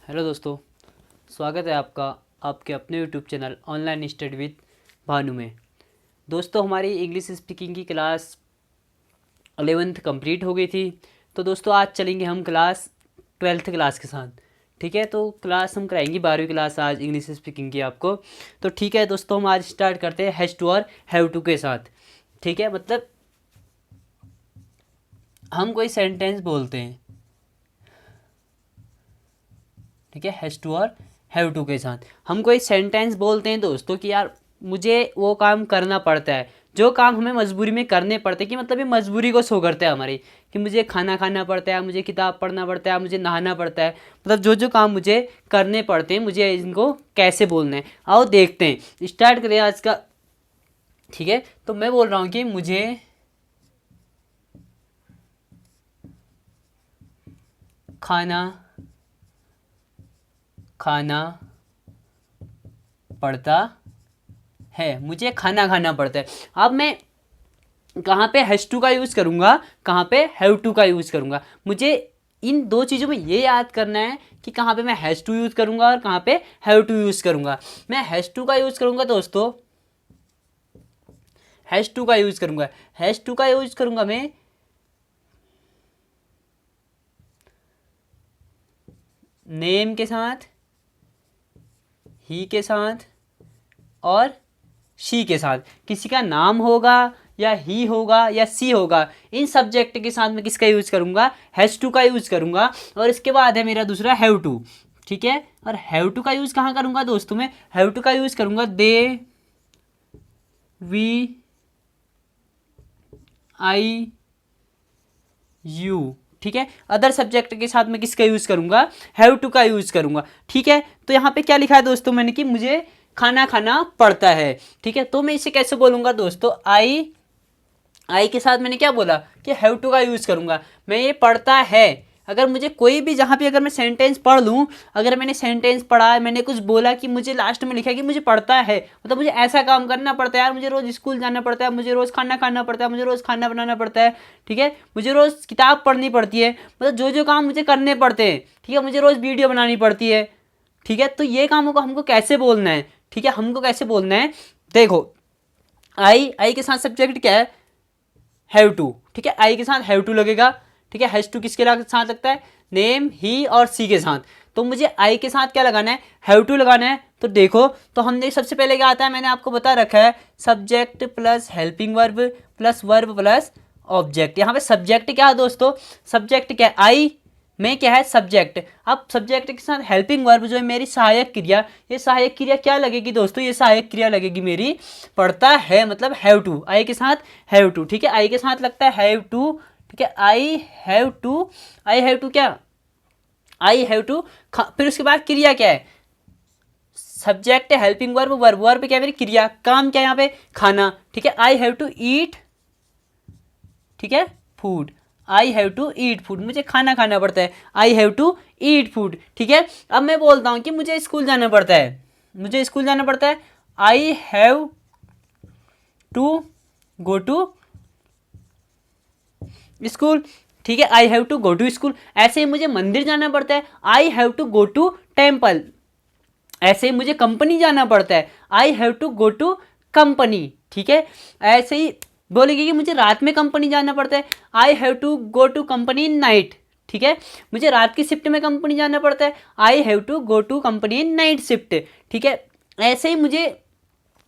Hello दोस्तों, स्वागत है आपका आपके अपने YouTube channel online study with Bhanu में। दोस्तों, हमारी इंग्लिश स्पीकिंग की क्लास 11th कंप्लीट हो गई थी। तो दोस्तों, आज चलेंगे हम क्लास 12th क्लास के साथ। ठीक है, तो क्लास हम कराएंगे 12वीं क्लास आज इंग्लिश स्पीकिंग की आपको। तो ठीक है दोस्तों, हम आज स्टार्ट करते हैं हैज़ टू और हैव टू के साथ। ठीक है, मतलब हम कोई सेंटेंस बोलते हैं, ठीक है, हैज़ टू और हैव टू के साथ हम कोई सेंटेंस बोलते हैं दोस्तों कि यार मुझे वो काम करना पड़ता है, जो काम हमें मजबूरी में करने पड़ते हैं, कि मतलब ये मजबूरी को शो करता है हमारी, कि मुझे खाना खाना पड़ता है, मुझे किताब पढ़ना पड़ता है, मुझे नहाना पड़ता है। मतलब जो जो काम मुझे करने पड़ते हैं, मुझे इनको कैसे बोलना है, आओ देखते हैं, स्टार्ट करें आज का। ठीक है, तो मैं बोल रहा हूँ कि मुझे खाना खाना पड़ता है, मुझे खाना खाना पड़ता है। अब मैं कहाँ पे हैज़ टू का यूज़ करूँगा, कहाँ पे हैव टू का यूज़ करूँगा। मुझे इन दो चीज़ों में ये याद करना है कि कहाँ पे मैं हैज़ टू यूज़ करूँगा और कहाँ पे हैव टू यूज़ करूँगा। मैं हैज़ टू का यूज़ करूँगा दोस्तों, हैज़ टू का यूज़ करूँगा, हैज़ टू का यूज़ करूँगा मैं नेम के साथ, ही के साथ और शी के साथ। किसी का नाम होगा या ही होगा या सी होगा, इन सब्जेक्ट के साथ मैं किसका यूज़ करूँगा, हैज़ टू का यूज़ करूँगा। और इसके बाद है मेरा दूसरा हैव टू। ठीक है, और हैव टू का यूज़ कहाँ करूँगा दोस्तों, मैं हैव टू का यूज़ करूँगा दे, वी, आई, यू। ठीक है, अदर सब्जेक्ट के साथ मैं किसका यूज़ करूँगा, हैव टू का यूज़ करूँगा। ठीक है, तो यहाँ पे क्या लिखा है दोस्तों मैंने कि मुझे खाना खाना पड़ता है। ठीक है, तो मैं इसे कैसे बोलूँगा दोस्तों, आई के साथ मैंने क्या बोला कि हैव टू का यूज़ करूँगा। मैं ये पढ़ता है, अगर मुझे कोई भी जहाँ पे अगर मैं सेंटेंस पढ़ लूँ, अगर मैंने सेंटेंस पढ़ा है, मैंने कुछ बोला कि मुझे लास्ट में लिखा है कि मुझे पढ़ता है, मतलब मुझे ऐसा काम करना पड़ता है यार, मुझे रोज़ स्कूल जाना पड़ता है, मुझे रोज़ खाना खाना पड़ता है, मुझे रोज़ खाना बनाना पड़ता है। ठीक है, मुझे रोज़ किताब पढ़नी पड़ती है, मतलब जो जो काम मुझे करने पड़ते हैं। ठीक है, मुझे रोज़ वीडियो बनानी पड़ती है। ठीक है, तो ये कामों को हमको कैसे बोलना है, ठीक है, हमको कैसे बोलना है, देखो आई के साथ सब्जेक्ट क्या है, हैव टू। ठीक है, आई के साथ हैव टू लगेगा। ठीक है, हैज टू किसके साथ लगता है, नेम, ही और सी के साथ। तो मुझे आई के साथ क्या लगाना है, हैव टू लगाना है। तो देखो, तो हमने सबसे पहले क्या आता है, मैंने आपको बता रखा है, subject plus helping verb plus verb plus object. यहाँ पे सब्जेक्ट क्या है दोस्तों, सब्जेक्ट क्या है, आई में क्या है सब्जेक्ट। अब सब्जेक्ट के साथ हेल्पिंग वर्ब जो है मेरी सहायक क्रिया, ये सहायक क्रिया क्या लगेगी दोस्तों, ये सहायक क्रिया लगेगी मेरी पढ़ता है, मतलब हैव टू। आई के साथ हैव टू। ठीक है, आई के साथ लगता है हैव टू। ठीक है, I have to, I have to क्या, आई हैव टू। फिर उसके बाद क्रिया क्या है, subject helping verb, verb verb क्या है मेरी क्रिया, काम क्या है यहाँ पे, खाना। ठीक है, आई हैव टू ईट, ठीक है, food. I have to eat food, मुझे खाना खाना पड़ता है, I have to eat food. ठीक है, अब मैं बोलता हूँ कि मुझे स्कूल जाना पड़ता है, मुझे स्कूल जाना पड़ता है, I have to go to school. ठीक है, I have to go to school. ऐसे ही मुझे मंदिर जाना पड़ता है, I have to go to temple. ऐसे ही मुझे कंपनी जाना पड़ता है, I have to go to company. ठीक है, ऐसे ही बोलेगी कि मुझे रात में कंपनी जाना पड़ता है, I have to go to company in night. ठीक है, मुझे रात की शिफ्ट में कंपनी जाना पड़ता है, I have to go to company in night shift. ठीक है, ऐसे ही मुझे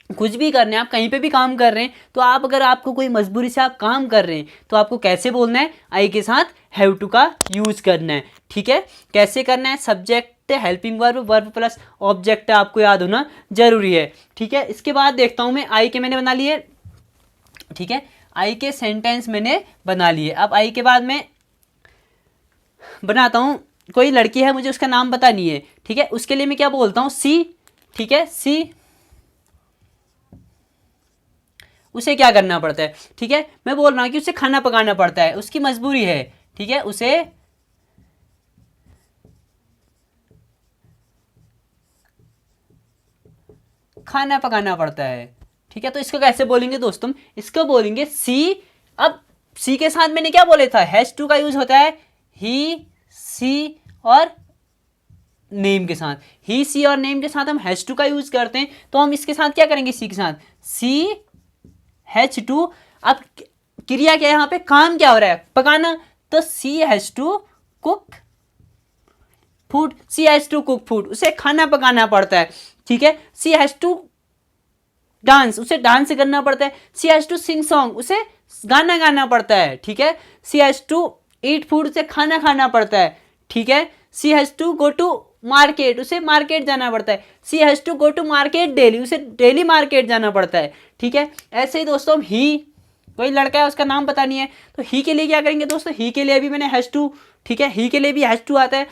कुछ भी करना है, आप कहीं पे भी काम कर रहे हैं, तो आप अगर आपको कोई मजबूरी से आप काम कर रहे हैं, तो आपको कैसे बोलना है, आई के साथ हैव टू का यूज़ करना है। ठीक है, कैसे करना है, subject helping verb, verb plus object आपको याद होना जरूरी है। ठीक है, इसके बाद देखता हूँ मैं, आई के मैंने बना लिए। ठीक है, आई के सेंटेंस मैंने बना लिए। अब आई के बाद मैं बनाता हूँ, कोई लड़की है, मुझे उसका नाम पता नहीं है। ठीक है, उसके लिए मैं क्या बोलता हूँ, सी। ठीक है, सी, उसे क्या करना पड़ता है, ठीक है, मैं बोल रहा हूँ कि उसे खाना पकाना पड़ता है, उसकी मजबूरी है। ठीक है, उसे खाना पकाना पड़ता है। ठीक है, तो इसको कैसे बोलेंगे दोस्तों, इसको बोलेंगे सी। अब सी के साथ मैंने क्या बोले था, हैज टू का यूज होता है, ही, सी और नेम के साथ, ही सी और नेम के साथ हम हैज टू का यूज करते हैं, तो हम इसके साथ क्या करेंगे, सी के साथ सी हैज टू। अब क्रिया क्या है यहाँ पे, काम क्या हो रहा है, पकाना, तो she has to cook food, she has to cook food, उसे खाना पकाना पड़ता है, ठीक है। सी हैज टू डांस, उसे डांस करना पड़ता है। She has to sing song, उसे गाना गाना पड़ता है, ठीक है। She has to eat food, उसे खाना खाना पड़ता है, ठीक है। She has to go to market, उसे मार्केट जाना पड़ता है। She has to go to market daily, उसे डेली मार्केट जाना पड़ता है, ठीक है। ऐसे ही दोस्तों ही, कोई लड़का है उसका नाम पता नहीं है, तो ही के लिए क्या करेंगे दोस्तों, ही के लिए भी मैंने हैज टू, ठीक है, ही के लिए भी हैज टू आता है।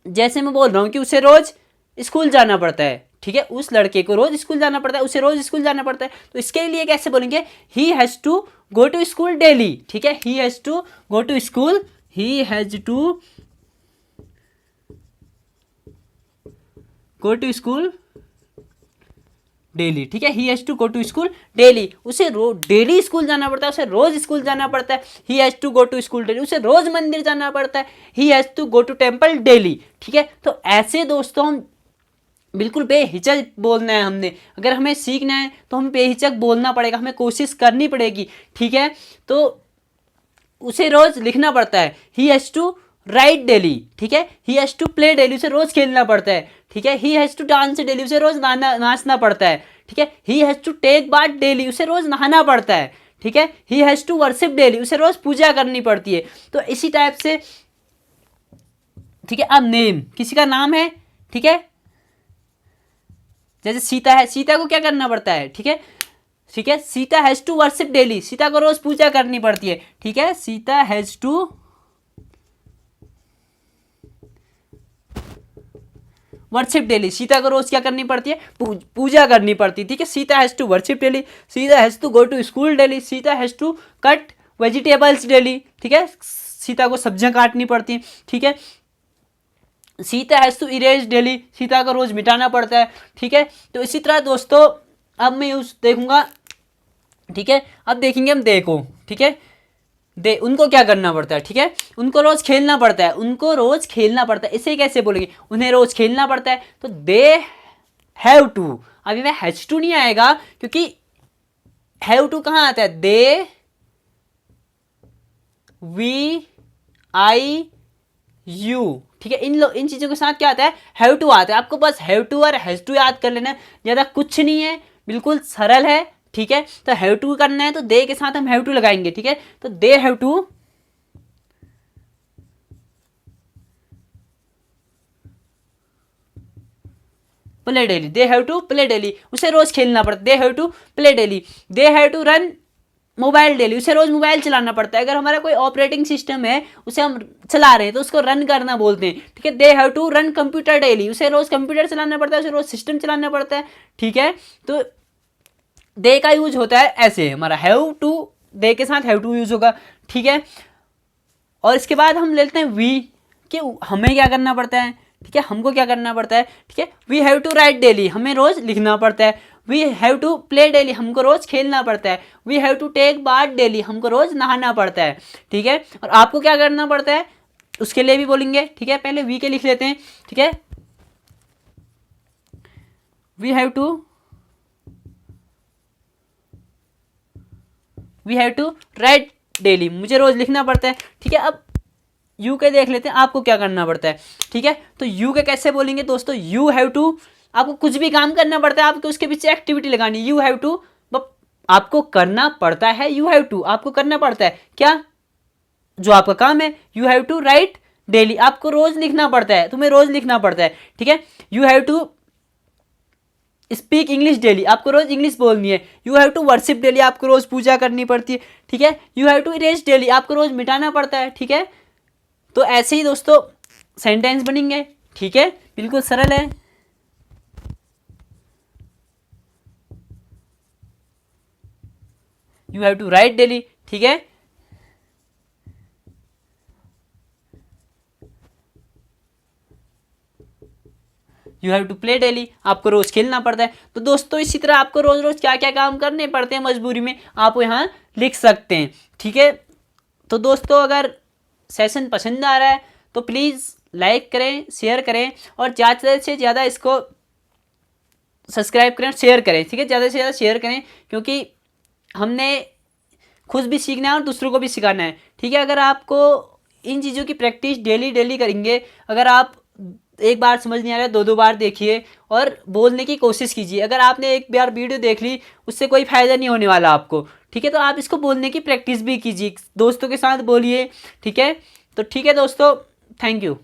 जैसे मैं बोल रहा हूँ कि उसे रोज स्कूल जाना पड़ता है, ठीक है, उस लड़के को रोज स्कूल जाना पड़ता है, उसे रोज स्कूल जाना पड़ता है, तो इसके लिए कैसे बोलेंगे, he has to go to school daily, ठीक है। He has to go to school, he has to go to school daily, ठीक है। He has to go to school daily, उसे डेली स्कूल जाना पड़ता है, उसे रोज स्कूल जाना पड़ता है। He has to go to school daily, उसे रोज मंदिर जाना पड़ता है। He has to go to temple daily, ठीक है। तो ऐसे दोस्तों हम बिल्कुल बेहिचक बोलना है हमने, अगर हमें सीखना है तो हमें बेहिचक बोलना पड़ेगा, हमें कोशिश करनी पड़ेगी, ठीक है। तो उसे रोज लिखना पड़ता है, he has to write daily, ठीक है। He has to play daily, उसे रोज खेलना पड़ता है, ठीक है। He has to dance daily, उसे रोज नाचना पड़ता है, ठीक है। He has to take bath daily, उसे रोज नहाना पड़ता है, ठीक है। He has to worship daily, उसे रोज पूजा करनी पड़ती है। तो इसी टाइप से, ठीक है। अब नेम, किसी का नाम है, ठीक है, जैसे सीता है, सीता को क्या करना पड़ता है, ठीक है, ठीक है। Sita has to worship daily, Sita को रोज पूजा करनी पड़ती है, ठीक है। Sita has to worship daily, Sita को रोज क्या करनी पड़ती है, पूजा करनी पड़ती है, ठीक है। Sita has to worship daily, Sita has to go to school daily, Sita has to cut vegetables daily, ठीक है। सीता को सब्जियां काटनी पड़ती हैं, ठीक है। Sita has to erase daily, Sita को रोज मिटाना पड़ता है, ठीक है। तो इसी तरह दोस्तों अब मैं यूज देखूंगा, ठीक है। अब देखेंगे हम देखो, ठीक है, दे उनको क्या करना पड़ता है, ठीक है, उनको रोज खेलना पड़ता है, उनको रोज खेलना पड़ता है। इसे कैसे बोलेंगे, उन्हें रोज खेलना पड़ता है, तो दे हैव टू, अभी में हैज टू नहीं आएगा क्योंकि हैव टू कहाँ आता है, दे वी आई यू, ठीक है। इन चीजों के साथ क्या आता है, हैव टू आता है। आपको बस हैव टू और हैज टू याद कर लेना है, ज्यादा कुछ नहीं है, बिल्कुल सरल है, ठीक है। तो हैव टू करना है तो दे के साथ हम हैव टू लगाएंगे, ठीक है। तो they have to play daily, they have to play daily, उसे रोज खेलना पड़ता है, they have to play daily. They have to run mobile daily, उसे रोज मोबाइल चलाना पड़ता है। अगर हमारा कोई ऑपरेटिंग सिस्टम है उसे हम चला रहे हैं तो उसको रन करना बोलते हैं, ठीक है। They have to run computer daily, उसे रोज कंप्यूटर चलाना पड़ता है, उसे रोज सिस्टम चलाना पड़ता है, ठीक है। तो दे का यूज होता है ऐसे, हमारा हैव टू दे के साथ हैव टू यूज होगा, ठीक है। और इसके बाद हम लेते हैं वी, कि हमें क्या करना पड़ता है, ठीक है, हमको क्या करना पड़ता है, ठीक है। We have to write daily, हमें रोज लिखना पड़ता है। We have to play daily, हमको रोज खेलना पड़ता है। We have to take bath daily, हमको रोज नहाना पड़ता है, ठीक है। और आपको क्या करना पड़ता है उसके लिए भी बोलेंगे, ठीक है। पहले वी के लिख लेते हैं, ठीक है। We have to write daily, मुझे रोज लिखना पड़ता है, ठीक है। अब यू के देख लेते हैं, आपको क्या करना पड़ता है, ठीक है। तो यू के कैसे बोलेंगे दोस्तों, यू हैव टू, आपको कुछ भी काम करना पड़ता है, आपको उसके पीछे एक्टिविटी लगानी, यू हैव टू, आपको करना पड़ता है, यू हैव टू, आपको करना पड़ता है क्या, जो आपका काम है। You have to write daily, आपको रोज लिखना पड़ता है, तुम्हें रोज लिखना पड़ता है, ठीक है। You have to speak English daily, आपको रोज इंग्लिश बोलनी है। You have to worship daily, आपको रोज पूजा करनी पड़ती है, ठीक है। You have to erase daily, आपको रोज मिटाना पड़ता है, ठीक है। तो ऐसे ही दोस्तों सेंटेंस बनेंगे, ठीक है, बिल्कुल सरल है। You have to write daily, ठीक है। You have to play daily, आपको रोज खेलना पड़ता है। तो दोस्तों इसी तरह आपको रोज रोज क्या क्या काम करने पड़ते हैं मजबूरी में, आप यहाँ लिख सकते हैं, ठीक है। तो दोस्तों अगर सेशन पसंद आ रहा है तो प्लीज़ लाइक करें, शेयर करें और ज़्यादा से ज़्यादा इसको सब्सक्राइब करें, शेयर करें, ठीक है, ज़्यादा से ज़्यादा शेयर करें, क्योंकि हमने खुद भी सीखना है और दूसरों को भी सिखाना है, ठीक है। अगर आपको इन चीज़ों की प्रैक्टिस डेली डेली करेंगे, अगर आप एक बार समझ नहीं आ रहा है 2-2 बार देखिए और बोलने की कोशिश कीजिए। अगर आपने एक बार वीडियो देख ली उससे कोई फ़ायदा नहीं होने वाला आपको, ठीक है। तो आप इसको बोलने की प्रैक्टिस भी कीजिए, दोस्तों के साथ बोलिए, ठीक है। तो ठीक है दोस्तों, थैंक यू।